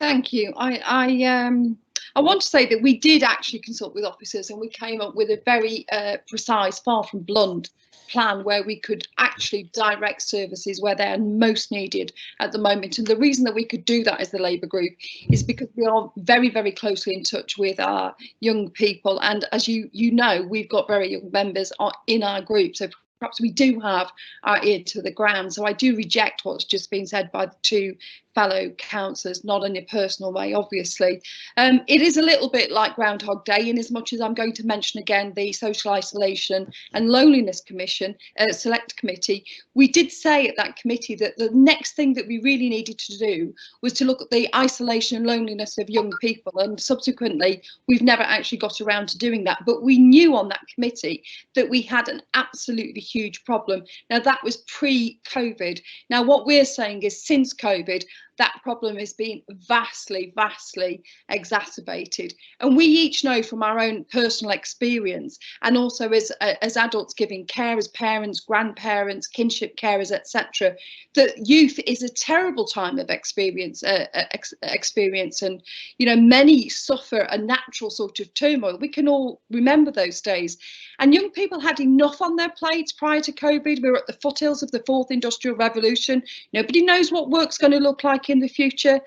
Thank you. I want to say that we did actually consult with officers, and we came up with a very precise, far from blunt plan where we could actually direct services where they are most needed at the moment. And the reason that we could do that as the Labour group is because we are very, very closely in touch with our young people. And as you know, we've got very young members in our group. So perhaps we do have our ear to the ground. So I do reject what's just been said by the two fellow councillors, not in a personal way, obviously. It is a little bit like Groundhog Day, in as much as I'm going to mention again the Social Isolation and Loneliness Commission, Select Committee. We did say at that committee that the next thing that we really needed to do was to look at the isolation and loneliness of young people, and subsequently we've never actually got around to doing that. But we knew on that committee that we had an absolutely huge problem. Now, that was pre-COVID. Now, what we're saying is since COVID, that problem has been vastly, vastly exacerbated. And we each know from our own personal experience, and also as adults giving care, as parents, grandparents, kinship carers, etc., that youth is a terrible time of experience. And, you know, many suffer a natural sort of turmoil. We can all remember those days. And young people had enough on their plates prior to COVID. We were at the foothills of the fourth industrial revolution. Nobody knows what work's going to look like in the future.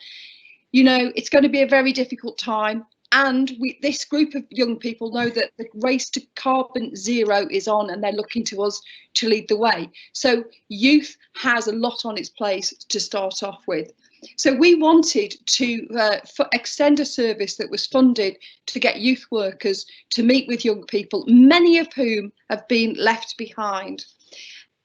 You know, it's going to be a very difficult time. And this group of young people know that the race to carbon zero is on, and they're looking to us to lead the way. So youth has a lot on its plate to start off with. So we wanted to extend a service that was funded to get youth workers to meet with young people, many of whom have been left behind.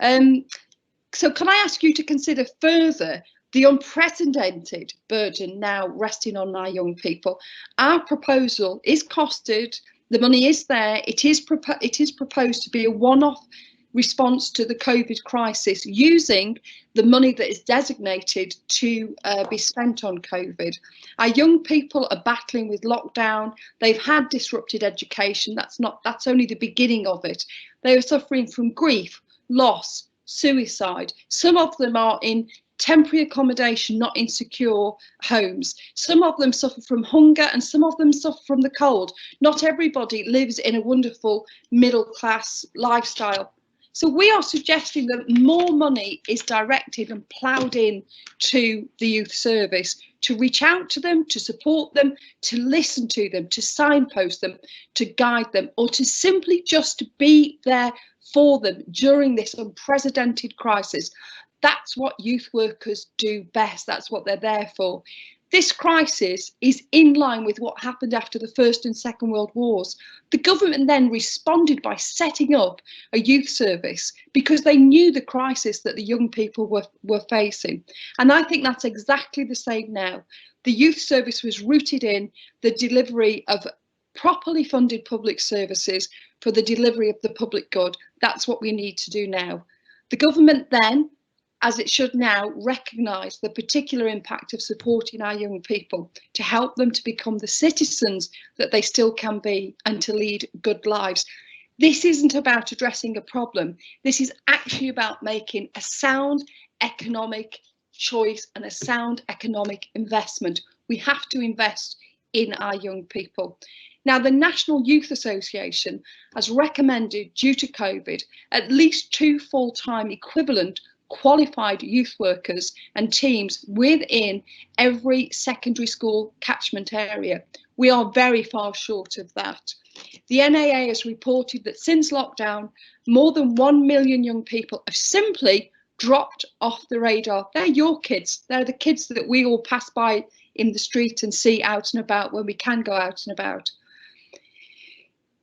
So can I ask you to consider further the unprecedented burden now resting on our young people? Our proposal is costed, the money is there, it is proposed to be a one-off response to the COVID crisis, using the money that is designated to be spent on COVID. Our young people are battling with lockdown. They've had disrupted education. That's only the beginning of it. They are suffering from grief, loss, suicide. Some of them are in temporary accommodation, not in secure homes. Some of them suffer from hunger, and some of them suffer from the cold. Not everybody lives in a wonderful middle class lifestyle. So we are suggesting that more money is directed and ploughed in to the youth service, to reach out to them, to support them, to listen to them, to signpost them, to guide them, or to simply just be there for them during this unprecedented crisis. That's what youth workers do best. That's what they're there for. This crisis is in line with what happened after the First and Second World Wars. The government then responded by setting up a youth service because they knew the crisis that the young people were facing. And I think that's exactly the same now. The youth service was rooted in the delivery of properly funded public services for the delivery of the public good. That's what we need to do now. The government then, as it should now, recognise the particular impact of supporting our young people to help them to become the citizens that they still can be and to lead good lives. This isn't about addressing a problem. This is actually about making a sound economic choice and a sound economic investment. We have to invest in our young people. Now, the National Youth Association has recommended, due to COVID, at least 2 full-time equivalent qualified youth workers and teams within every secondary school catchment area. We are very far short of that. The NAA has reported that since lockdown, more than 1 million young people have simply dropped off the radar. They're your kids. They're the kids that we all pass by in the street and see out and about when we can go out and about.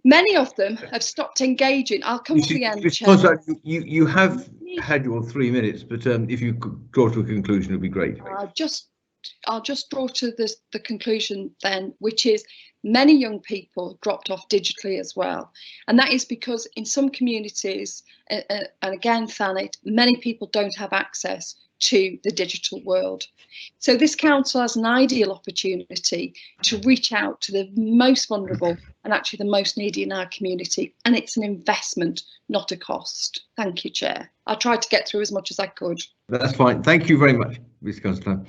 Many of them have stopped engaging. I'll come to the end, Chair. You have had your 3 minutes, but if you could draw to a conclusion, it would be great. I'll just draw to the conclusion then, which is many young people dropped off digitally as well. And that is because in some communities, and again, Thanet, many people don't have access to the digital world. So this council has an ideal opportunity to reach out to the most vulnerable and actually the most needy in our community, and it's an investment, not a cost. Thank you, Chair. I tried to get through as much as I could. That's fine. Thank you very much, Mr. Constantine.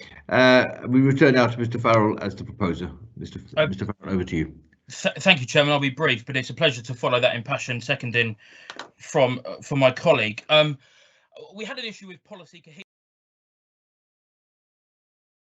We return now to Mr. Farrell as the proposer. Mr. Farrell, over to you. Thank you, Chairman. I'll be brief, but it's a pleasure to follow that impassioned seconding from my colleague. We had an issue with policy cohesion.